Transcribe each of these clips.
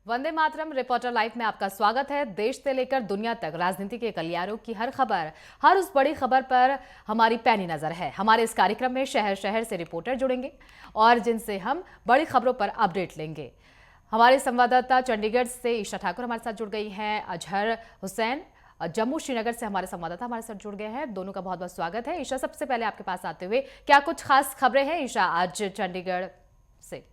Vande Mataram reporter live में आपका स्वागत है। देश से लेकर दुनिया तक राजनीति के गलियारों की हर खबर, हर उस बड़ी खबर पर हमारी पैनी नजर है। हमारे इस कार्यक्रम में शहर शहर से रिपोर्टर जुड़ेंगे और जिनसे हम बड़ी खबरों पर अपडेट लेंगे। हमारे संवाददाता चंडीगढ़ से ईशा ठाकुर हमारे साथ जुड़ गई हैं। अजहर हुसैन जम्मू श्रीनगर से हमारे संवाददाता हमारे साथ जुड़ गए हैं। दोनों का बहुत बहुत स्वागत है। ईशा, सबसे पहले आपके पास आते हुए क्या कुछ खास खबरें हैं ईशा आज चंडीगढ़ से?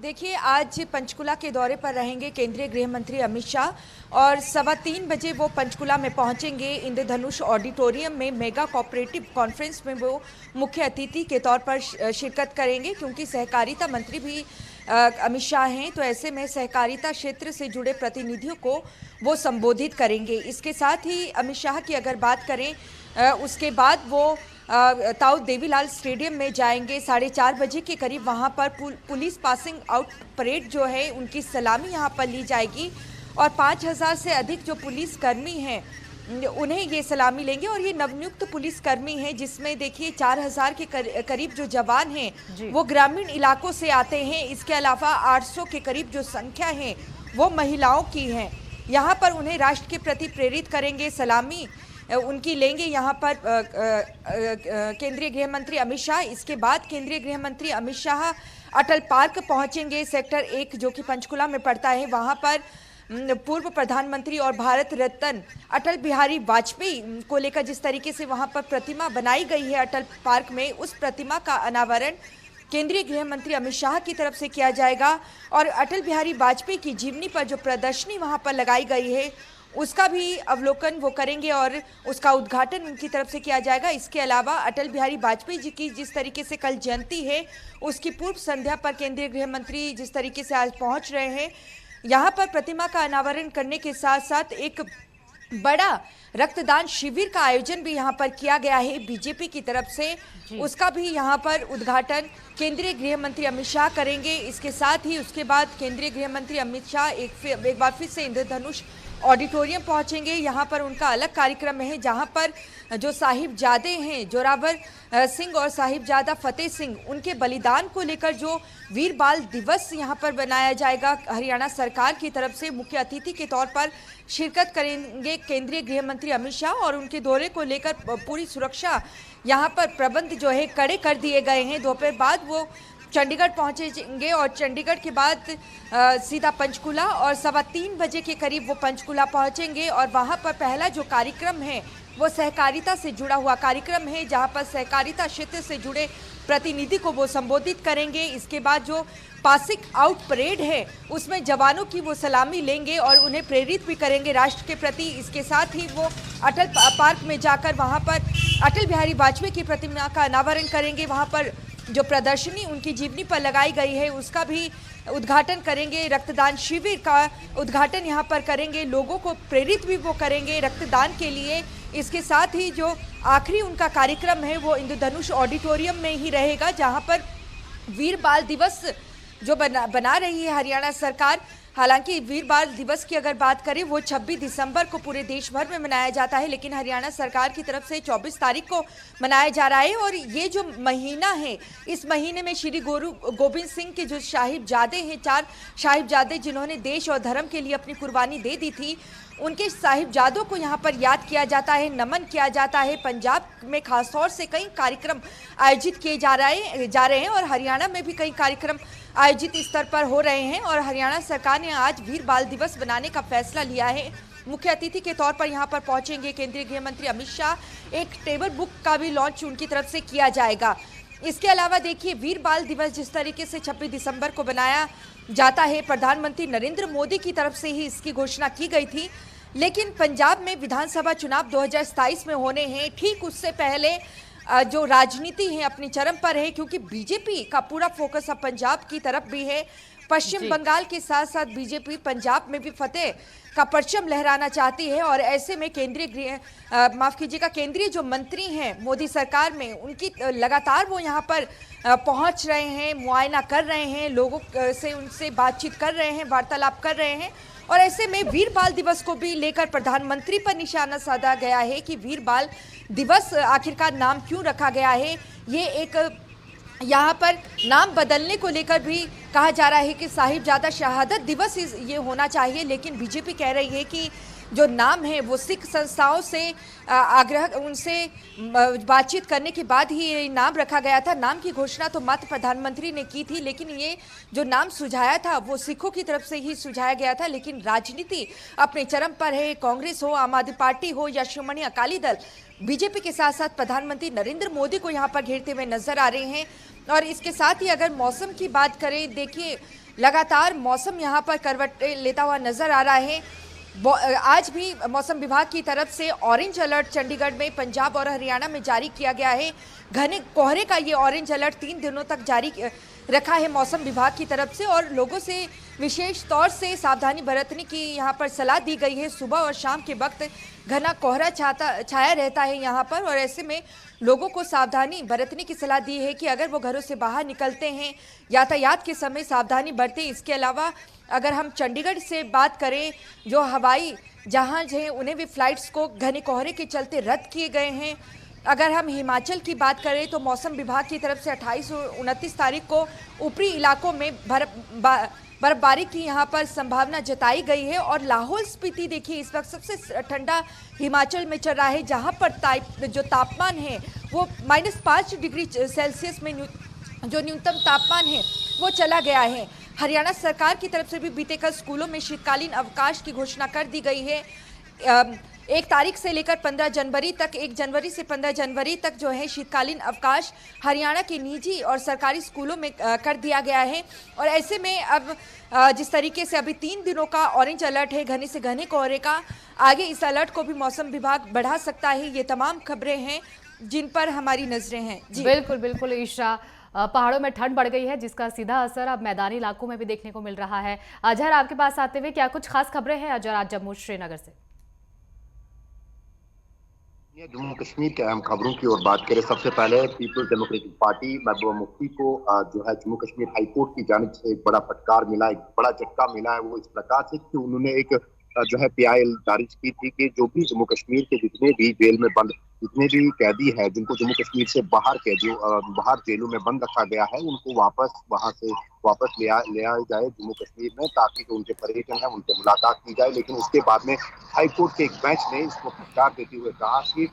देखिए, आज पंचकुला के दौरे पर रहेंगे केंद्रीय गृह मंत्री अमित शाह और 3:15 बजे वो पंचकुला में पहुंचेंगे। इंद्रधनुष ऑडिटोरियम में मेगा कोऑपरेटिव कॉन्फ्रेंस में वो मुख्य अतिथि के तौर पर शिरकत करेंगे, क्योंकि सहकारिता मंत्री भी अमित शाह हैं, तो ऐसे में सहकारिता क्षेत्र से जुड़े प्रतिनिधियों को वो संबोधित करेंगे। इसके साथ ही अमित शाह की अगर बात करें, उसके बाद वो ताऊ देवीलाल स्टेडियम में जाएंगे। 4:30 बजे के करीब वहां पर पुलिस पासिंग आउट परेड जो है उनकी सलामी यहां पर ली जाएगी और 5000 से अधिक जो पुलिसकर्मी हैं उन्हें ये सलामी लेंगे। और ये नवनियुक्त पुलिसकर्मी हैं, जिसमें देखिए 4000 के करीब जो जवान हैं वो ग्रामीण इलाकों से आते हैं। इसके अलावा 800 के करीब जो संख्या है वो महिलाओं की है। यहाँ पर उन्हें राष्ट्र के प्रति प्रेरित करेंगे, सलामी उनकी लेंगे यहाँ पर केंद्रीय गृह मंत्री अमित शाह। इसके बाद केंद्रीय गृह मंत्री अमित शाह अटल पार्क पहुंचेंगे। सेक्टर 1 जो कि पंचकुला में पड़ता है, वहां पर पूर्व प्रधानमंत्री और भारत रत्न अटल बिहारी वाजपेयी को लेकर जिस तरीके से वहां पर प्रतिमा बनाई गई है अटल पार्क में, उस प्रतिमा का अनावरण केंद्रीय गृह मंत्री अमित शाह की तरफ से किया जाएगा। और अटल बिहारी वाजपेयी की जीवनी पर जो प्रदर्शनी वहां पर लगाई गई है उसका भी अवलोकन वो करेंगे और उसका उद्घाटन उनकी तरफ से किया जाएगा। इसके अलावा अटल बिहारी वाजपेयी जी की जिस तरीके से कल जयंती है, उसकी पूर्व संध्या पर केंद्रीय गृह मंत्री जिस तरीके से आज पहुंच रहे हैं, यहाँ पर प्रतिमा का अनावरण करने के साथ साथ एक बड़ा रक्तदान शिविर का आयोजन भी यहाँ पर किया गया है बीजेपी की तरफ से। उसका भी यहाँ पर उद्घाटन केंद्रीय गृह मंत्री अमित शाह करेंगे। इसके साथ ही उसके बाद केंद्रीय गृह मंत्री अमित शाह एक बार फिर से इंद्रधनुष ऑडिटोरियम पहुंचेंगे। यहाँ पर उनका अलग कार्यक्रम है, जहाँ पर जो साहिबजादे हैं, जोरावर सिंह और साहिबजादा फतेह सिंह, उनके बलिदान को लेकर जो वीर बाल दिवस यहाँ पर बनाया जाएगा, हरियाणा सरकार की तरफ से मुख्य अतिथि के तौर पर शिरकत करेंगे केंद्रीय गृह मंत्री अमित शाह। और उनके दौरे को लेकर पूरी सुरक्षा यहाँ पर प्रबंध जो है कड़े कर दिए गए हैं। दोपहर बाद वो चंडीगढ़ पहुंचेंगे और चंडीगढ़ के बाद सीधा पंचकुला और 3:15 बजे के करीब वो पंचकुला पहुंचेंगे। और वहां पर पहला जो कार्यक्रम है वो सहकारिता से जुड़ा हुआ कार्यक्रम है, जहां पर सहकारिता क्षेत्र से जुड़े प्रतिनिधि को वो संबोधित करेंगे। इसके बाद जो पासिंग आउट परेड है उसमें जवानों की वो सलामी लेंगे और उन्हें प्रेरित भी करेंगे राष्ट्र के प्रति। इसके साथ ही वो अटल पार्क में जाकर वहाँ पर अटल बिहारी वाजपेयी की प्रतिमा का अनावरण करेंगे। वहाँ पर जो प्रदर्शनी उनकी जीवनी पर लगाई गई है उसका भी उद्घाटन करेंगे। रक्तदान शिविर का उद्घाटन यहाँ पर करेंगे, लोगों को प्रेरित भी वो करेंगे रक्तदान के लिए। इसके साथ ही जो आखिरी उनका कार्यक्रम है वो इंद्रधनुष ऑडिटोरियम में ही रहेगा, जहाँ पर वीर बाल दिवस जो बना रही है हरियाणा सरकार। हालांकि वीर बाल दिवस की अगर बात करें वो 26 दिसंबर को पूरे देश भर में मनाया जाता है, लेकिन हरियाणा सरकार की तरफ से 24 तारीख को मनाया जा रहा है। और ये जो महीना है, इस महीने में श्री गुरु गोबिंद सिंह के जो साहिबजादे हैं, 4 साहिबजादे जिन्होंने देश और धर्म के लिए अपनी कुर्बानी दे दी थी, उनके साहिबजादों को यहाँ पर याद किया जाता है, नमन किया जाता है। पंजाब में खासतौर से कई कार्यक्रम आयोजित किए जा रहे हैं और हरियाणा में भी कई कार्यक्रम आयोजित स्तर पर हो रहे हैं। और हरियाणा सरकार ने आज वीर बाल दिवस बनाने का फैसला लिया है। मुख्य अतिथि के तौर पर यहाँ पर पहुंचेंगे केंद्रीय गृह मंत्री अमित शाह। एक टेबल बुक का भी लॉन्च उनकी तरफ से किया जाएगा। इसके अलावा देखिए, वीर बाल दिवस जिस तरीके से 26 दिसंबर को बनाया जाता है, प्रधानमंत्री नरेंद्र मोदी की तरफ से ही इसकी घोषणा की गई थी, लेकिन पंजाब में विधानसभा चुनाव 2027 में होने हैं। ठीक उससे पहले जो राजनीति है अपनी चरम पर है, क्योंकि बीजेपी का पूरा फोकस अब पंजाब की तरफ भी है। पश्चिम बंगाल के साथ साथ बीजेपी पंजाब में भी फतेह का परचम लहराना चाहती है। और ऐसे में केंद्रीय जो मंत्री हैं मोदी सरकार में, उनकी लगातार वो यहाँ पर पहुँच रहे हैं, मुआयना कर रहे हैं, लोगों से उनसे बातचीत कर रहे हैं, वार्तालाप कर रहे हैं। और ऐसे में वीर बाल दिवस को भी लेकर प्रधानमंत्री पर निशाना साधा गया है कि वीर बाल दिवस आखिरकार नाम क्यों रखा गया है। ये एक यहाँ पर नाम बदलने को लेकर भी कहा जा रहा है कि साहिबजादा शहादत दिवस ये होना चाहिए, लेकिन बीजेपी कह रही है कि जो नाम है वो सिख संस्थाओं से आग्रह उनसे बातचीत करने के बाद ही ये नाम रखा गया था। नाम की घोषणा तो मात्र प्रधानमंत्री ने की थी, लेकिन ये जो नाम सुझाया था वो सिखों की तरफ से ही सुझाया गया था। लेकिन राजनीति अपने चरम पर है। कांग्रेस हो, आम आदमी पार्टी हो या शिरोमणि अकाली दल, बीजेपी के साथ साथ प्रधानमंत्री नरेंद्र मोदी को यहाँ पर घेरते हुए नजर आ रहे हैं। और इसके साथ ही अगर मौसम की बात करें, देखिए लगातार मौसम यहाँ पर करवट लेता हुआ नजर आ रहा है। आज भी मौसम विभाग की तरफ से ऑरेंज अलर्ट चंडीगढ़ में, पंजाब और हरियाणा में जारी किया गया है। घने कोहरे का ये ऑरेंज अलर्ट 3 दिनों तक जारी रखा है मौसम विभाग की तरफ से, और लोगों से विशेष तौर से सावधानी बरतने की यहाँ पर सलाह दी गई है। सुबह और शाम के वक्त घना कोहरा छाया रहता है यहाँ पर, और ऐसे में लोगों को सावधानी बरतने की सलाह दी है कि अगर वो घरों से बाहर निकलते हैं यातायात के समय सावधानी बरतें। इसके अलावा अगर हम चंडीगढ़ से बात करें, जो हवाई जहाज हैं उन्हें भी फ्लाइट्स को घने कोहरे के चलते रद्द किए गए हैं। अगर हम हिमाचल की बात करें तो मौसम विभाग की तरफ से 28 और 29 तारीख को ऊपरी इलाकों में बर्फबारी की यहाँ पर संभावना जताई गई है। और लाहौल स्पीति देखिए इस वक्त सबसे ठंडा हिमाचल में चल रहा है, जहाँ पर जो तापमान है वो -5 डिग्री सेल्सियस में जो न्यूनतम तापमान है वो चला गया है। हरियाणा सरकार की तरफ से भी बीते कल स्कूलों में शीतकालीन अवकाश की घोषणा कर दी गई है। 1 तारीख से लेकर 15 जनवरी तक, 1 जनवरी से 15 जनवरी तक जो है शीतकालीन अवकाश हरियाणा के निजी और सरकारी स्कूलों में कर दिया गया है। और ऐसे में अब जिस तरीके से अभी 3 दिनों का ऑरेंज अलर्ट है घने से घने कोहरे का, आगे इस अलर्ट को भी मौसम विभाग बढ़ा सकता है। ये तमाम खबरें हैं जिन पर हमारी नजरें हैं। जी बिल्कुल बिल्कुल ईशा, पहाड़ों में ठंड बढ़ गई है जिसका सीधा असर अब मैदानी इलाकों में भी देखने को मिल रहा है। अजहर, आपके पास आते हुए क्या कुछ खास खबरें हैं अजहर आज जम्मू श्रीनगर से? जम्मू कश्मीर के अहम खबरों की ओर बात करें, सबसे पहले peoples democratic party Mehbooba Mufti को जो है जम्मू कश्मीर हाईकोर्ट की जानिब से एक बड़ा फटकार मिला, एक बड़ा झटका मिला है। वो इस प्रकार से कि उन्होंने एक जो है PIL दर्ज की थी कि जो भी जम्मू कश्मीर के जितने भी जेल में बंद जितने भी कैदी हैं, जिनको जम्मू कश्मीर से बाहर बाहर जेलों में बंद रखा गया है, उनको वहां से वापस ले आया जाए जम्मू कश्मीर में, ताकि जो उनके परिजन है उनसे मुलाकात की जाए। लेकिन उसके बाद में हाईकोर्ट के एक बेंच ने इसको फटकार देते हुए कहा कि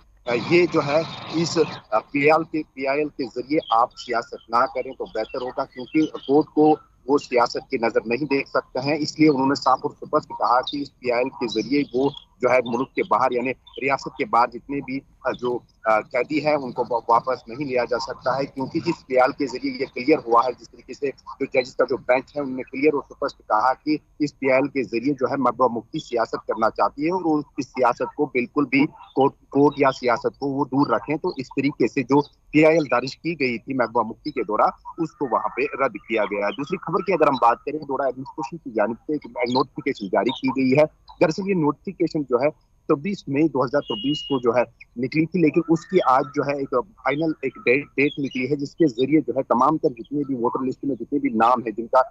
ये जो है इस PIL के जरिए आप सियासत ना करें तो बेहतर होगा, क्योंकि कोर्ट को वो सियासत की नजर नहीं देख सकते हैं। इसलिए उन्होंने साफ और स्पष्ट कहा कि इस PIL के जरिए वो जो है मुल्क के बाहर यानी रियासत के बाहर जितने भी जो कैदी है उनको वापस नहीं लिया जा सकता है, क्योंकि इस PIL के जरिए ये क्लियर हुआ है। जिस तरीके से जो जजेस का जो बेंच है उन्होंने क्लियर और स्पष्ट कहा कि इस PIL के जरिए जो है महबूबा मुफ्ती सियासत करना चाहती है और इस सियासत को बिल्कुल भी कोर्ट या सियासत को वो दूर रखें। तो इस तरीके से जो PIL दर्ज की गई थी महबूबा मुफ्ती के द्वारा, उसको वहां पे रद्द किया गया है। दूसरी खबर की अगर हम बात करें, दौरा एडमिनिस्ट्रेशन की जानिब से एक नोटिफिकेशन जारी की गई है। दरअसल ये नोटिफिकेशन जो है 24 मई 2024 को जो है निकली थी, लेकिन उसकी आज जो है एक फाइनल एक डेट निकली है, जिसके जरिए जो है तमाम तर जितने भी वोटर लिस्ट में जितने भी नाम है जिनका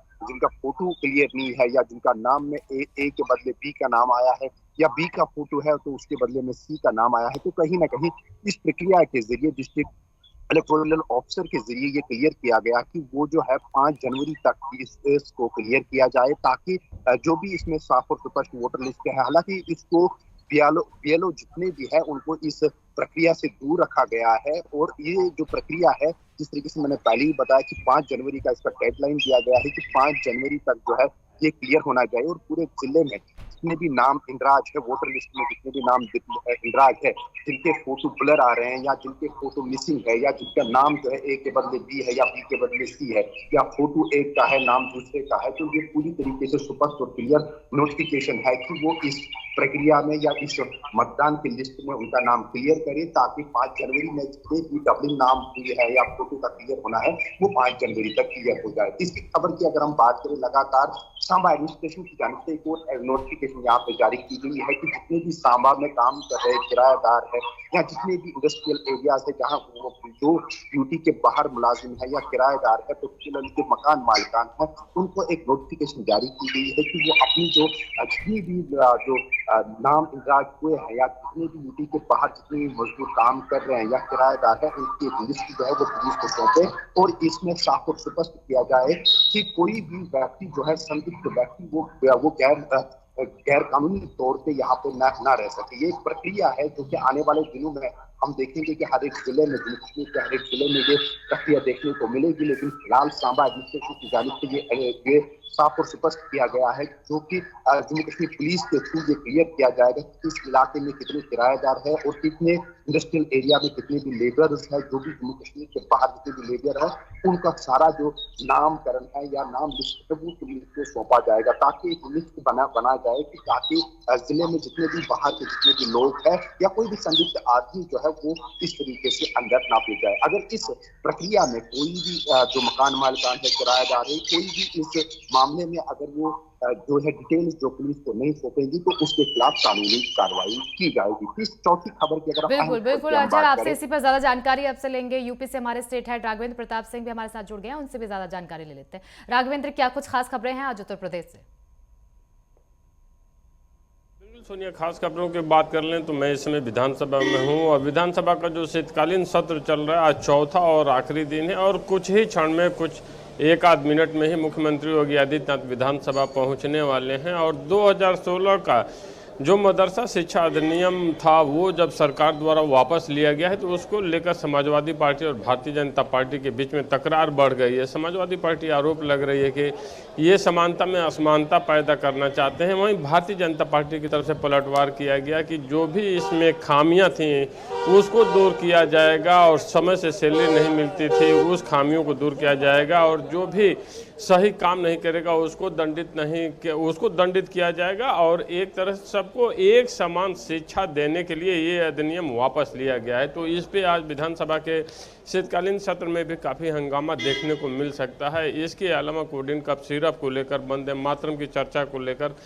फोटो क्लियर नहीं है, या जिनका नाम में ए के बदले बी का नाम आया है, या बी का फोटो है तो उसके बदले में सी का नाम आया है, तो कहीं ना कहीं इस प्रक्रिया के जरिए डिस्ट्रिक्ट इलेक्टोरल ऑफिसर के जरिए ये क्लियर किया गया कि वो जो है 5 जनवरी तक इसको क्लियर किया जाए, ताकि जो भी इसमें साफ और स्पष्ट वोटर लिस्ट है, हालांकि इसको PLO जितने भी है उनको इस प्रक्रिया से दूर रखा गया है। और ये जो प्रक्रिया है, जिस तरीके से मैंने पहले ही बताया कि 5 जनवरी का इसका डेडलाइन दिया गया है कि 5 जनवरी तक जो है ये क्लियर होना चाहिए, और पूरे जिले में जितने भी नाम इंद्राज है, वोटर लिस्ट में जितने भी नाम इंद्राज है, जिनके फोटो ब्लर आ रहे हैं या जिनके फोटो मिसिंग है, या जिनका नाम जो है ए के बदले बी है या बी के बदले सी है, या फोटो एक का है नाम दूसरे का है, तो ये पूरी तरीके से स्पष्ट और क्लियर नोटिफिकेशन है कि वो इस प्रक्रिया में या इस मतदान की लिस्ट में उनका नाम क्लियर करे, ताकि 5 जनवरी में जितने भी डबलिंग नाम हुए है या फोटो का क्लियर होना है वो 5 जनवरी तक क्लियर हो जाए। इसकी खबर की अगर हम बात करें, लगातार सांबा एडमिनिस्ट्रेशन की जानिब से एक और नोटिफिकेशन यहाँ पे जारी की गई है कि जितने भी सांबा में काम कर रहे किराएदार है या जितने भी इंडस्ट्रियल एरियाज है जहाँ जो ड्यूटी के बाहर मुलाजिम है या किराएदार है, पर्टिकुलरली जो मकान मालिकान है, उनको एक नोटिफिकेशन जारी की गई है कि वो अपनी जो जितनी भी जो नाम इंदराज हुए हैं या जितने भी ड्यूटी के बाहर जितने भी मजदूर काम कर रहे हैं या किराएदार है, उनकी एक लिस्ट जो है वो पुलिस को सौंपे और इसमें साफ और स्पष्ट किया जाए कि कोई भी व्यक्ति जो है संदिग्ध व्यक्ति वो गैर कानूनी तौर पे यहाँ पे ना रह सके। ये एक प्रक्रिया है जो कि आने वाले दिनों में हम देखेंगे कि हर एक जिले में, जम्मू कश्मीर के हर एक जिले में ये प्रक्रिया देखने को मिलेगी। लेकिन फिलहाल सांबा एडमिनिस्ट्रेशन की जानिब से ये साफ और स्पष्ट किया गया है, जो कि जम्मू कश्मीर पुलिस के थ्रू ये क्लियर किया जाएगा कि इस इलाके में कितने किराएदार है और कितने इंडस्ट्रियल एरिया में कितने भी लेबरर्स है, जो भी जम्मू कश्मीर के बाहर जितने भी लेबर है, उनका सारा जो नामकरण है या नाम लिस्ट है वो पुलिस को सौंपा जाएगा, ताकि एक लिस्ट बना जाए कि ताकि जिले में जितने भी बाहर के जितने भी लोग हैं या कोई भी संदिग्ध आदमी जो है वो इस तरीके से अंदर ना ले जाए। अगर इस प्रक्रिया में कोई भी जो मकान मालिकान है, किराएदार है, कोई भी इस मामले में अगर वो जो है डिटेल्स जो पुलिस को नहीं सौंपेंगी तो उसके खिलाफ कानूनी कार्रवाई की जाएगी। इस चौथी खबर की अगर बिल्कुल अजहर, आपसे इसी पर ज्यादा जानकारी आपसे लेंगे। यूपी से हमारे स्टेट हेड राघवेंद्र प्रताप सिंह भी हमारे साथ जुड़ गए हैं, उनसे भी ज्यादा जानकारी ले लेते हैं। राघवेंद्र, क्या कुछ खास खबरें हैं आज उत्तर प्रदेश से? सोनिया, खास खबरों की बात कर लें तो मैं इस समय विधानसभा में हूं और विधानसभा का जो शीतकालीन सत्र चल रहा है आज चौथा और आखिरी दिन है और कुछ ही क्षण में, कुछ एक आध मिनट में ही मुख्यमंत्री योगी आदित्यनाथ विधानसभा पहुंचने वाले हैं। और 2016 का जो मदरसा शिक्षा अधिनियम था वो जब सरकार द्वारा वापस लिया गया है तो उसको लेकर समाजवादी पार्टी और भारतीय जनता पार्टी के बीच में तकरार बढ़ गई है। समाजवादी पार्टी आरोप लग रही है कि ये समानता में असमानता पैदा करना चाहते हैं। वहीं भारतीय जनता पार्टी की तरफ से पलटवार किया गया कि जो भी इसमें खामियां थी उसको दूर किया जाएगा और समय से सैलरी नहीं मिलती थी उस खामियों को दूर किया जाएगा और जो भी सही काम नहीं करेगा उसको दंडित किया जाएगा और एक तरह से सबको एक समान शिक्षा देने के लिए ये अधिनियम वापस लिया गया है। तो इस पे आज विधानसभा के शीतकालीन सत्र में भी काफ़ी हंगामा देखने को मिल सकता है। इसके अलावा कोडिन कप सिरप को लेकर, वंदे मातरम की चर्चा को लेकर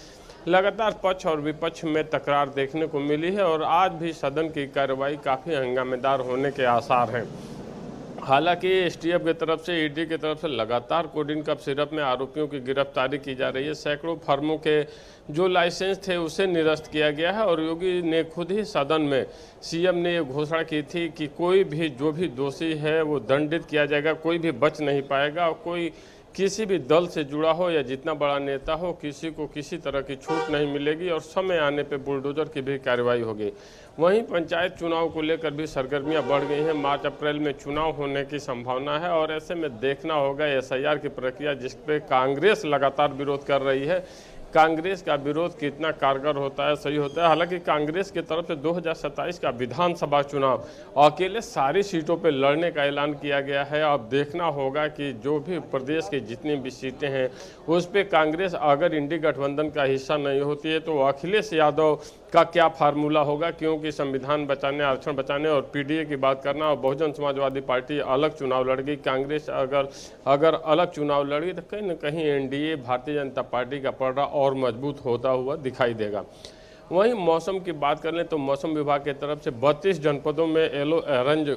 लगातार पक्ष और विपक्ष में तकरार देखने को मिली है और आज भी सदन की कार्रवाई काफ़ी हंगामेदार होने के आसार हैं। हालांकि एसटीएफ की तरफ से, ईडी की तरफ से लगातार कोडिन कप सिरप में आरोपियों की गिरफ्तारी की जा रही है। सैकड़ों फर्मों के जो लाइसेंस थे उसे निरस्त किया गया है और योगी ने खुद ही सदन में, सीएम ने ये घोषणा की थी कि कोई भी जो भी दोषी है वो दंडित किया जाएगा, कोई भी बच नहीं पाएगा और कोई किसी भी दल से जुड़ा हो या जितना बड़ा नेता हो किसी को किसी तरह की छूट नहीं मिलेगी और समय आने पे बुलडोजर की भी कार्रवाई होगी। वहीं पंचायत चुनाव को लेकर भी सरगर्मियां बढ़ गई हैं। मार्च अप्रैल में चुनाव होने की संभावना है और ऐसे में देखना होगा एसआईआर की प्रक्रिया जिस पे कांग्रेस लगातार विरोध कर रही है, कांग्रेस का विरोध कितना कारगर होता है, सही होता है। हालांकि कांग्रेस की तरफ से 2027 का विधानसभा चुनाव अकेले सारी सीटों पे लड़ने का ऐलान किया गया है। अब देखना होगा कि जो भी प्रदेश की जितनी भी सीटें हैं उस पे कांग्रेस अगर इंडी गठबंधन का हिस्सा नहीं होती है तो अखिलेश यादव का क्या फार्मूला होगा, क्योंकि संविधान बचाने, आरक्षण बचाने और पीडीए की बात करना और बहुजन समाजवादी पार्टी अलग चुनाव लड़ेगी, कांग्रेस अगर अलग चुनाव लड़ेगी तो कहीं न कहीं एनडीए भारतीय जनता पार्टी का पलड़ा और मजबूत होता हुआ दिखाई देगा। वहीं मौसम की बात कर लें तो मौसम विभाग की तरफ से 32 जनपदों में येलो ऑरेंज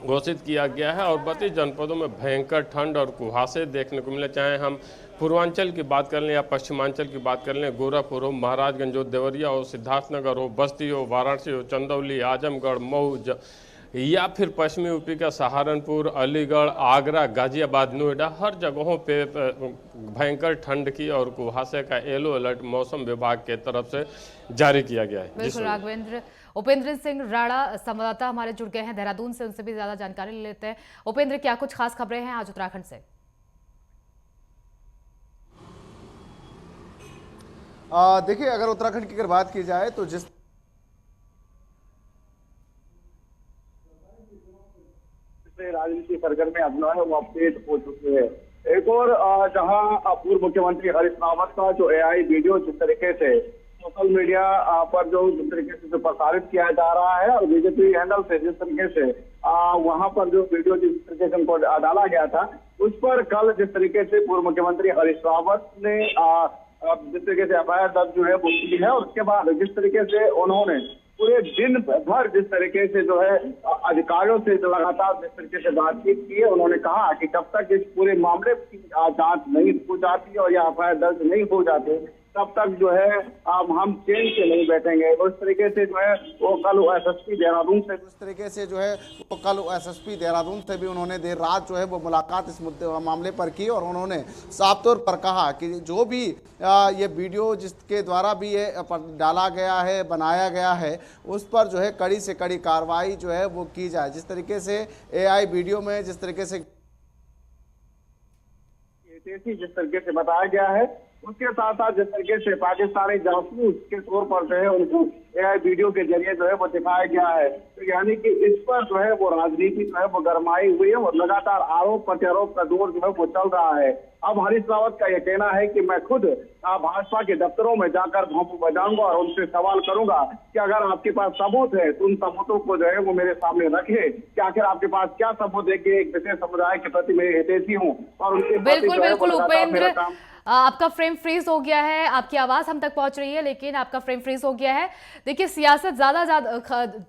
घोषित किया गया है और 32 जनपदों में भयंकर ठंड और कुहासे देखने को मिले। चाहे हम पूर्वांचल की बात कर लें या पश्चिमांचल की बात कर लें, गोरखपुर हो, महाराजगंज हो, देवरिया हो, सिद्धार्थनगर हो, बस्ती हो, वाराणसी हो, चंदौली, आजमगढ़, मऊ या फिर पश्चिमी यूपी का सहारनपुर, अलीगढ़, आगरा, गाजियाबाद, नोएडा, हर जगहों पे भयंकर ठंड की और कुहासे का येलो अलर्ट मौसम विभाग के तरफ से जारी किया गया है। बिल्कुल राघवेंद्र। उपेंद्र सिंह राणा संवाददाता हमारे जुड़ गए हैं देहरादून से, उनसे भी ज्यादा जानकारी ले लेते हैं। उपेंद्र, क्या कुछ खास खबरें हैं आज उत्तराखंड से? देखिए, अगर उत्तराखंड की अगर बात की जाए तो जिस राजनीति सरगर्मी अपना है वो अपडेट हो चुके हैं। एक और जहां पूर्व मुख्यमंत्री हरीश रावत का जो एआई वीडियो जिस तरीके से सोशल मीडिया पर जिस तरीके से प्रसारित किया जा रहा है और बीजेपी हैंडल से जिस तरीके से वहां पर जो वीडियो जिस तरीके से उनको डाला गया था उस पर कल जिस तरीके से पूर्व मुख्यमंत्री हरीश रावत ने जिस तरीके से एफआईआर दर्ज जो है वो की है और उसके बाद जिस तरीके से उन्होंने पूरे दिन भर जिस तरीके से जो है अधिकारियों से लगातार जिस तरीके से बातचीत की है, उन्होंने कहा कि जब तक इस पूरे मामले की जांच नहीं हो जाती और या एफआईआर दर्ज नहीं हो जाती तब तक जो है हम चैन से नहीं बैठेंगे। उस तरीके से जो है वो कल एसएसपी देहरादून से भी उन्होंने देर रात जो है वो मुलाकात इस मामले पर की और उन्होंने साफ तौर पर कहा कि जो भी ये वीडियो जिसके द्वारा भी ये डाला गया है, बनाया गया है, उस पर जो है कड़ी से कड़ी कार्रवाई जो है वो की जाए। जिस तरीके से एआई वीडियो में जिस तरीके से बताया गया है, उसके साथ साथ जिस तरीके से पाकिस्तानी जासूस के तौर पर जो है उनको एआई वीडियो के जरिए जो है वो दिखाया गया है, तो यानी कि इस पर जो है वो राजनीति जो है वो गरमाई हुई है और लगातार आरोप प्रत्यारोप का दौर जो है वो चल रहा है। अब हरीश रावत का यह कहना है कि मैं खुद भाजपा के दफ्तरों में जाकर भोंपू बजाऊंगा और उनसे सवाल करूंगा कि अगर आपके पास सबूत है तो उन सबूतों को जो है वो मेरे सामने रखे कि आखिर आपके पास क्या सबूत है कि एक विशेष समुदाय के प्रति मैं हितैषी हूँ और उनके बिल्कुल बिल्कुल उपेंद्र, आपका फ्रेम फ्रीज हो गया है, आपकी आवाज हम तक पहुंच रही है लेकिन आपका फ्रेम फ्रीज हो गया है। देखिए सियासत ज्यादा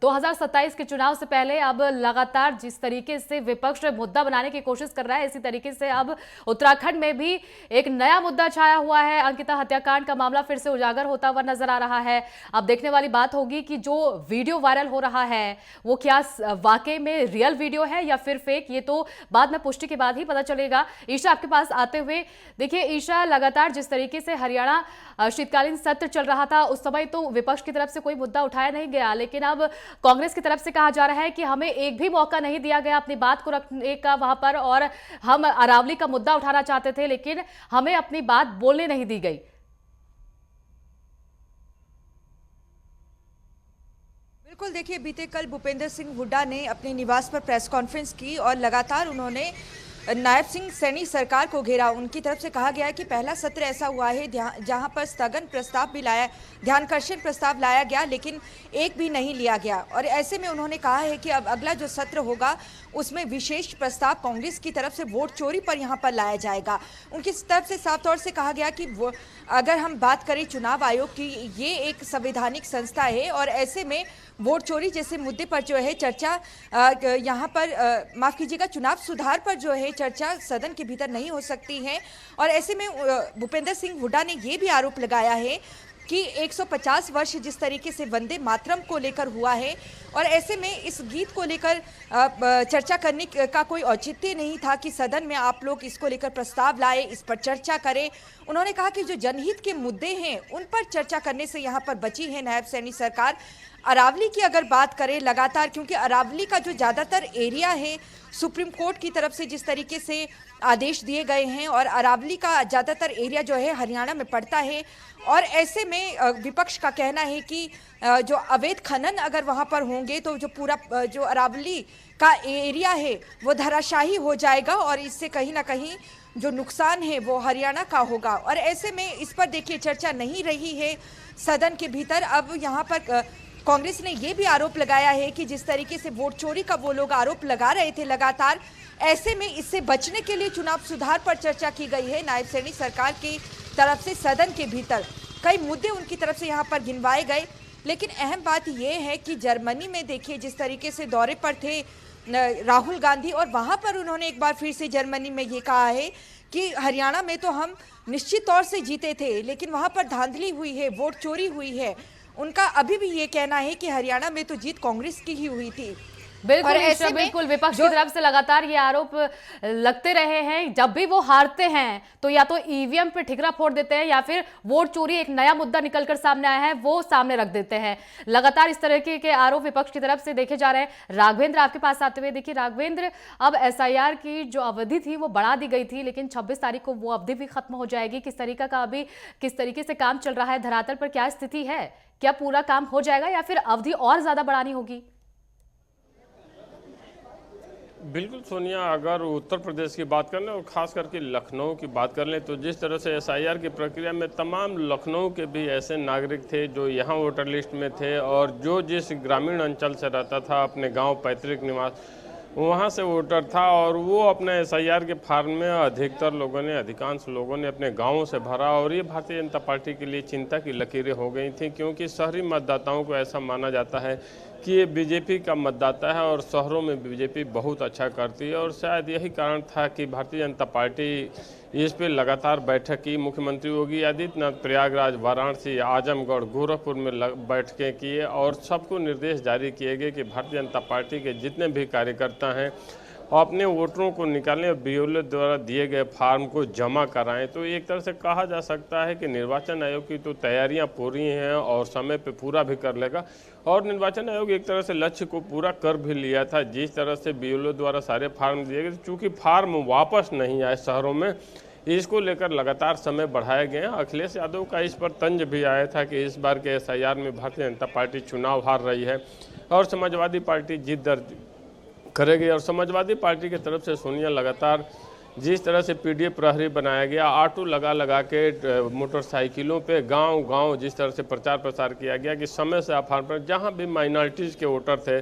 2027 के चुनाव से पहले अब लगातार जिस तरीके से विपक्ष मुद्दा बनाने की कोशिश कर रहा है, इसी तरीके से अब उत्तराखंड में भी एक नया मुद्दा छाया हुआ है। अंकिता हत्याकांड का मामला फिर से उजागर होता हुआ नजर आ रहा है। अब देखने वाली बात होगी कि जो वीडियो वायरल हो रहा है वो क्या वाकई में रियल वीडियो है या फिर फेक, ये तो बाद में पुष्टि के बाद ही पता चलेगा। ईशा आपके पास आते हुए, देखिए ईशा, लगातार जिस तरीके से हरियाणा शीतकालीन सत्र चल रहा था उस समय तो विपक्ष की तरफ से कोई मुद्दा उठाया नहीं गया, लेकिन अब कांग्रेस की तरफ से कहा जा रहा है कि हमें एक भी मौका नहीं दिया गया अपनी बात को रखने का वहां पर, और हम अरावली का मुद्दा उठाना चाहते थे लेकिन हमें अपनी बात बोलने नहीं दी गई। बिल्कुल, देखिए बीते कल भूपेंद्र सिंह हुड्डा ने अपने निवास पर प्रेस कॉन्फ्रेंस की और लगातार उन्होंने नायब सिंह सैनी सरकार को घेरा। उनकी तरफ से कहा गया है कि पहला सत्र ऐसा हुआ है जहां पर स्थगन प्रस्ताव भी लाया, ध्यानाकर्षण प्रस्ताव लाया गया लेकिन एक भी नहीं लिया गया, और ऐसे में उन्होंने कहा है कि अब अगला जो सत्र होगा उसमें विशेष प्रस्ताव कांग्रेस की तरफ से वोट चोरी पर यहां पर लाया जाएगा। उनकी तरफ से साफ तौर से कहा गया कि अगर हम बात करें चुनाव आयोग की, ये एक संवैधानिक संस्था है और ऐसे में वोट चोरी जैसे मुद्दे पर जो है चर्चा यहाँ पर माफ कीजिएगा, चुनाव सुधार पर जो है चर्चा सदन के भीतर नहीं हो सकती है। और ऐसे में भूपेंद्र सिंह हुड्डा ने ये भी आरोप लगाया है कि 150 वर्ष जिस तरीके से वंदे मातरम को लेकर हुआ है और ऐसे में इस गीत को लेकर चर्चा करने का कोई औचित्य नहीं था कि सदन में आप लोग इसको लेकर प्रस्ताव लाए, इस पर चर्चा करें। उन्होंने कहा कि जो जनहित के मुद्दे हैं उन पर चर्चा करने से यहाँ पर बची है नायब सैनी सरकार। अरावली की अगर बात करें लगातार, क्योंकि अरावली का जो ज़्यादातर एरिया है सुप्रीम कोर्ट की तरफ से जिस तरीके से आदेश दिए गए हैं और अरावली का ज़्यादातर एरिया जो है हरियाणा में पड़ता है, और ऐसे में विपक्ष का कहना है कि जो अवैध खनन अगर वहाँ पर होंगे तो जो पूरा जो अरावली का एरिया है वो धराशाही हो जाएगा और इससे कहीं ना कहीं जो नुकसान है वो हरियाणा का होगा। और ऐसे में इस पर देखिए चर्चा नहीं रही है सदन के भीतर। अब यहाँ पर कांग्रेस ने ये भी आरोप लगाया है कि जिस तरीके से वोट चोरी का वो लोग आरोप लगा रहे थे लगातार, ऐसे में इससे बचने के लिए चुनाव सुधार पर चर्चा की गई है नायब सैनी सरकार की तरफ से। सदन के भीतर कई मुद्दे उनकी तरफ से यहाँ पर गिनवाए गए, लेकिन अहम बात यह है कि जर्मनी में देखिए जिस तरीके से दौरे पर थे राहुल गांधी, और वहाँ पर उन्होंने एक बार फिर से जर्मनी में ये कहा है कि हरियाणा में तो हम निश्चित तौर से जीते थे लेकिन वहाँ पर धांधली हुई है, वोट चोरी हुई है। उनका अभी भी ये कहना है कि हरियाणा में तो जीत कांग्रेस की ही हुई थी। बिल्कुल ऐसे बिल्कुल विपक्ष की तरफ से लगातार ये आरोप लगते रहे हैं, जब भी वो हारते हैं तो या तो ईवीएम पे ठिकरा फोड़ देते हैं या फिर वोट चोरी एक नया मुद्दा निकलकर सामने आया है वो सामने रख देते हैं। लगातार इस तरह के आरोप विपक्ष की तरफ से देखे जा रहे हैं। राघवेंद्र आपके पास आते हुए, देखिए राघवेंद्र, अब एसआईआर की जो अवधि थी वो बढ़ा दी गई थी लेकिन 26 तारीख को वो अवधि भी खत्म हो जाएगी। किस तरीके से काम चल रहा है धरातल पर, क्या स्थिति है, क्या पूरा काम हो जाएगा या फिर अवधि और ज्यादा बढ़ानी होगी? बिल्कुल सोनिया, अगर उत्तर प्रदेश की बात कर लें और खास करके लखनऊ की बात कर लें तो जिस तरह से एसआईआर की प्रक्रिया में तमाम लखनऊ के भी ऐसे नागरिक थे जो यहाँ वोटर लिस्ट में थे और जो जिस ग्रामीण अंचल से रहता था, अपने गांव पैतृक निवास, वहाँ से वोटर था और वो अपने एसआईआर के फार्म में अधिकांश लोगों ने अपने गांवों से भरा और ये भारतीय जनता पार्टी के लिए चिंता की लकीरें हो गई थी, क्योंकि शहरी मतदाताओं को ऐसा माना जाता है कि ये बीजेपी का मतदाता है और शहरों में बीजेपी बहुत अच्छा करती है। और शायद यही कारण था कि भारतीय जनता पार्टी इस पे लगातार बैठक की। मुख्यमंत्री योगी आदित्यनाथ प्रयागराज, वाराणसी, आजमगढ़, गोरखपुर में बैठकें किए और सबको निर्देश जारी किए गए कि भारतीय जनता पार्टी के जितने भी कार्यकर्ता हैं अपने वोटरों को निकालें और बीएलओ द्वारा दिए गए फार्म को जमा कराएं। तो एक तरह से कहा जा सकता है कि निर्वाचन आयोग की तो तैयारियां पूरी हैं और समय पे पूरा भी कर लेगा और निर्वाचन आयोग एक तरह से लक्ष्य को पूरा कर भी लिया था। जिस तरह से बीएलओ द्वारा सारे फार्म दिए गए, चूँकि फार्म वापस नहीं आए शहरों में, इसको लेकर लगातार समय बढ़ाए गए हैं। अखिलेश यादव का इस पर तंज भी आया था कि इस बार के एसआईआर में भारतीय जनता पार्टी चुनाव हार रही है और समाजवादी पार्टी जीत दर्ज करेगी। और समाजवादी पार्टी की तरफ से सोनिया लगातार जिस तरह से पीडीएफ प्रहरी बनाया गया, ऑटो लगा के मोटरसाइकिलों पे गांव जिस तरह से प्रचार प्रसार किया गया कि समय से आप फार्म पर, जहां भी माइनॉरिटीज़ के वोटर थे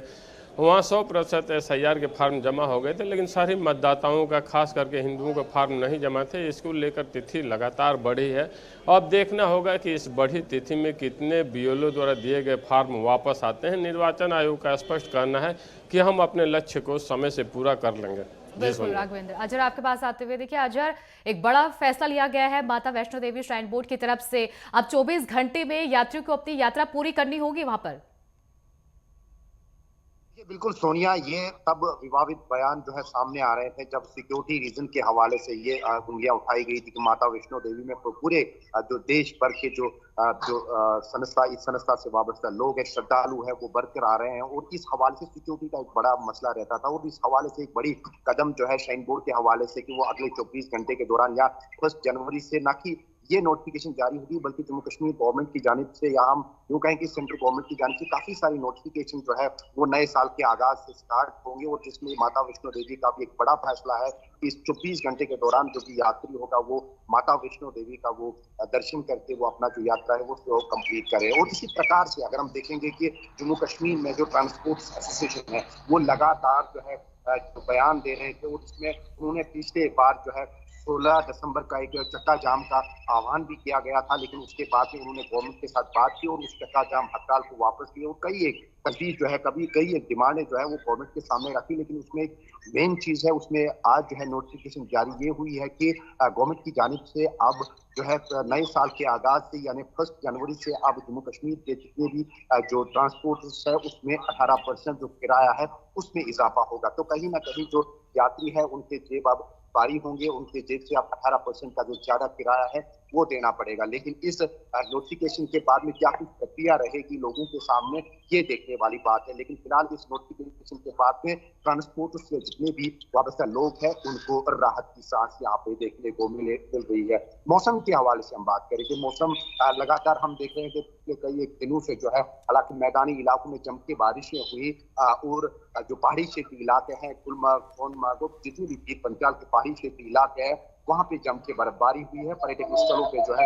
वहाँ 100% एसआईआर के फार्म जमा हो गए थे, लेकिन सारे मतदाताओं का, खास करके हिंदुओं का फार्म नहीं जमा थे। इसको लेकर तिथि लगातार बढ़ी है। अब देखना होगा कि इस बढ़ी तिथि में कितने बीएलओ द्वारा दिए गए फार्म वापस आते हैं। निर्वाचन आयोग का स्पष्ट कहना है कि हम अपने लक्ष्य को समय से पूरा कर लेंगे। बिल्कुल राघवेंद्र। अजहर, आपके पास आते हुए देखिए अजहर, एक बड़ा फैसला लिया गया है माता वैष्णो देवी श्राइन बोर्ड की तरफ से। अब 24 घंटे में यात्रियों को अपनी यात्रा पूरी करनी होगी वहां पर। बिल्कुल सोनिया, ये तब विवादित बयान जो है सामने आ रहे थे जब सिक्योरिटी रीजन के हवाले से ये उंगलियां उठाई गई थी कि माता वैष्णो देवी में पूरे जो देश भर के जो संस्था, इस संस्था से वाबस्ता लोग हैं, श्रद्धालु है, वो बढ़कर आ रहे हैं और इस हवाले से सिक्योरिटी का एक बड़ा मसला रहता था। और इस हवाले से एक बड़ी कदम जो है श्राइन बोर्ड के हवाले से कि वो अगले 24 घंटे के दौरान या 1 जनवरी से ना कि ये नोटिफिकेशन जारी होगी, बल्कि जम्मू कश्मीर गवर्नमेंट की जानिब से या हम यूँ कहें कि सेंट्रल गवर्नमेंट की जानिब से काफी सारी नोटिफिकेशन जो है वो नए साल के आगाज से स्टार्ट होंगे। और जिसमें माता वैष्णो देवी का भी एक बड़ा फैसला है कि इस 24 घंटे के दौरान जो भी यात्री होगा वो माता वैष्णो देवी का वो दर्शन करके वो अपना जो यात्रा है वो कंप्लीट करे। और इसी प्रकार से अगर हम देखेंगे कि जम्मू कश्मीर में जो ट्रांसपोर्ट एसोसिएशन है वो लगातार जो है जो बयान दे रहे थे और इसमें उन्होंने पिछले बार जो है 16 दिसंबर का एक चक्का जाम का आह्वान भी किया गया था, लेकिन उसके बाद में उन्होंने गवर्नमेंट के साथ बात की और उस चक्का जाम हड़ताल को वापस लिया और कई एक डिमांडें जो है वो गवर्नमेंट के सामने रखी। लेकिन उसमें एक मेन चीज है, उसमें आज जो है नोटिफिकेशन जारी ये हुई है कि गवर्नमेंट की जानिब से अब जो है नए साल के आगाज से यानी 1 जनवरी से अब जम्मू कश्मीर के जितने भी जो ट्रांसपोर्ट है उसमें 18% जो किराया है उसमें इजाफा होगा। तो कहीं ना कहीं जो यात्री है उनके जेब अब भारी होंगे, उनके जेब से अब 18% का जो ज्यादा किराया है वो देना पड़ेगा। लेकिन इस नोटिफिकेशन के बाद में क्या कुछ प्रक्रिया रहेगी लोगों के सामने, ये देखने वाली बात है। लेकिन फिलहाल इस नोटिफिकेशन के बाद में ट्रांसपोर्ट से जितने भी वाबस्ता लोग हैं उनको राहत की सांस यहाँ पे देखने को मिल रही है। मौसम के हवाले से हम बात करें कि मौसम लगातार हम देख रहे हैं कि पिछले कई एक दिनों से जो है, हालांकि मैदानी इलाकों में जम के बारिशें हुई और जो पहाड़ी क्षेत्रीय इलाके हैं, गुलमर्ग, सोनमर्ग, जितने भी पीर पंचाल के पहाड़ी क्षेत्रीय इलाके हैं वहां पे जम के बर्फबारी हुई है। पर्यटक स्थलों पे जो है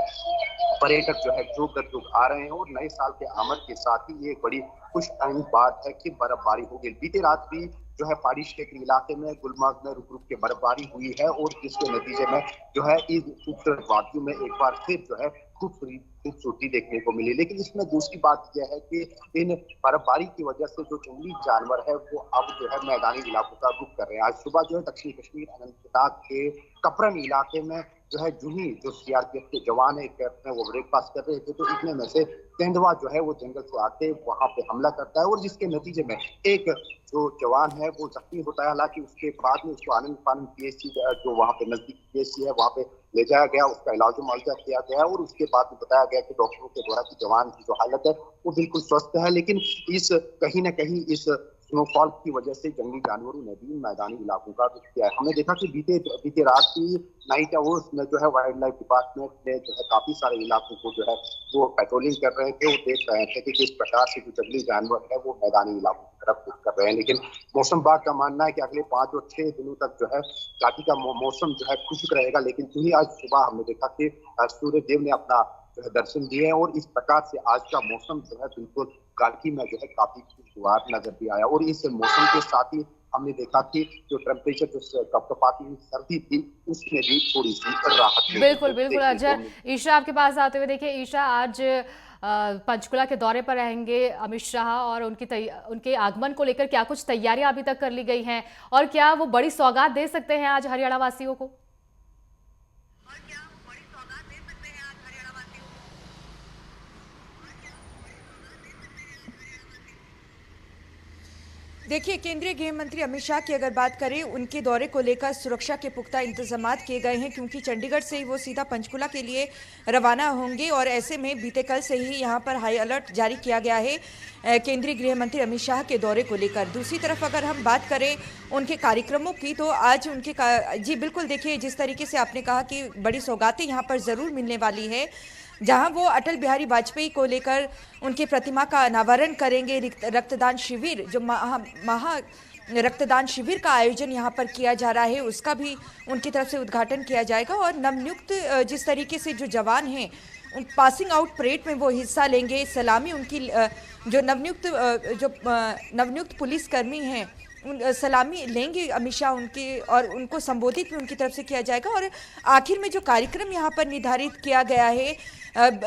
पर्यटक जो है जोग आ रहे हैं और नए साल के आमद के साथ ही ये बड़ी खुशआइंद बात है कि बर्फबारी हो गई। बीते रात भी जो है पहाड़ी क्षेत्रीय इलाके में गुलमर्ग में रुक के बर्फबारी हुई है और जिसके नतीजे में जो है इस खूबसूरत वादियों में एक बार फिर जो है खूबसूरती देखने को मिली। लेकिन इसमें दूसरी बात यह है कि इन बर्फबारी की वजह से जो जंगली जानवर है वो अब जो है मैदानी इलाकों का रुख कर रहे हैं। आज सुबह जो है दक्षिणी कश्मीर अनंतनाग के कपरन इलाके में जो है जूही जो सीआरपीएफ के जवान है कैंप में वो ब्रेकफास्ट कर रहे थे, तो इतने में से तेंदुआ जो है वो जंगल से आके वहां पे हमला करता है और जिसके नतीजे में एक जो जवान है वो जख्मी होता है। हालांकि उसके बाद में उसको आनंद फानंद पीएचसी जो वहाँ पे नजदीक पीएचसी है वहाँ पे ले जाया गया, उसका इलाज मुआवजा किया गया और उसके बाद में बताया गया कि डॉक्टरों के द्वारा कि जवान की जो हालत है वो बिल्कुल स्वस्थ है। लेकिन इस कहीं ना कहीं इस स्नोफॉल की वजह से जंगली जानवरों ने भी मैदानी इलाकों का रुख किया है। हमने देखा कि बीते रात की नाइट आवर्स में जो है वाइल्ड लाइफ डिपार्टमेंट ने जो है काफी सारे इलाकों को जो है वो पेट्रोलिंग कर रहे थे और देख रहे थे कि किस प्रकार से जो जंगली जानवर है वो मैदानी इलाकों की तरफ रुख कर रहे हैं। लेकिन मौसम विभाग का मानना है कि अगले 5 और 6 दिनों तक जो है घाटी का मौसम जो है खुश्क रहेगा। लेकिन जो ही आज सुबह हमने देखा कि सूर्य देव ने अपना जो है दर्शन दिए और इस प्रकार से आज का मौसम जो है बिल्कुल घाटी में जो है काफी खुशगवार नजर भी आया। और इस मौसम के साथ ही हमने देखा कि जो टेम्परेचर जो कपकपाती हुई सर्दी थी उसमें भी थोड़ी सी राहत मिली। बिल्कुल बिल्कुल अजय। ईशा आपके पास आते हुए देखिए, ईशा आज पंचकुला के दौरे पर रहेंगे अमित शाह और उनके आगमन को लेकर क्या कुछ तैयारियां अभी तक कर ली गई हैं और क्या वो बड़ी सौगात दे सकते हैं आज हरियाणा वासियों को? देखिए, केंद्रीय गृह मंत्री अमित शाह की अगर बात करें, उनके दौरे को लेकर सुरक्षा के पुख्ता इंतजामात किए गए हैं, क्योंकि चंडीगढ़ से ही वो सीधा पंचकुला के लिए रवाना होंगे और ऐसे में बीते कल से ही यहां पर हाई अलर्ट जारी किया गया है केंद्रीय गृह मंत्री अमित शाह के दौरे को लेकर। दूसरी तरफ अगर हम बात करें उनके कार्यक्रमों की, तो आज उनके जी बिल्कुल, देखिए जिस तरीके से आपने कहा कि बड़ी सौगातें यहाँ पर ज़रूर मिलने वाली है, जहां वो अटल बिहारी वाजपेयी को लेकर उनकी प्रतिमा का अनावरण करेंगे। रक्तदान शिविर, जो महा रक्तदान शिविर का आयोजन यहां पर किया जा रहा है, उसका भी उनकी तरफ से उद्घाटन किया जाएगा। और नवनियुक्त जिस तरीके से जो जवान हैं, पासिंग आउट परेड में वो हिस्सा लेंगे। सलामी उनकी जो नवनियुक्त पुलिसकर्मी हैं सलामी लेंगे अमित शाह उनकी, और उनको संबोधित भी उनकी तरफ से किया जाएगा। और आखिर में जो कार्यक्रम यहाँ पर निर्धारित किया गया है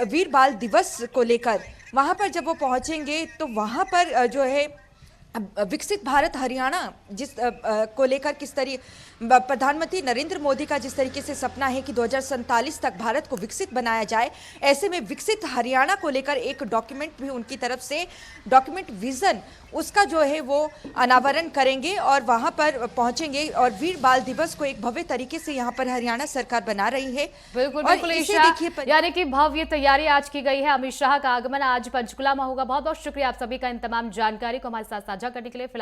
वीर बाल दिवस को लेकर, वहाँ पर जब वो पहुँचेंगे तो वहाँ पर जो है विकसित भारत हरियाणा जिस को लेकर किस तरीके प्रधानमंत्री नरेंद्र मोदी का जिस तरीके से सपना है कि 2047 तक भारत को विकसित बनाया जाए, ऐसे में विकसित हरियाणा को लेकर एक डॉक्यूमेंट भी उनकी तरफ से, डॉक्यूमेंट विजन, उसका जो है वो अनावरण करेंगे और वहां पर पहुंचेंगे। और वीर बाल दिवस को एक भव्य तरीके से यहाँ पर हरियाणा सरकार बना रही है। बिल्कुल बिल्कुल ईशा, यानी कि भव्य तैयारी आज की गई है। अमित शाह का आगमन आज पंचकुला में होगा। बहुत बहुत शुक्रिया आप सभी का इन तमाम जानकारी को हमारे साथ साझा करने के लिए।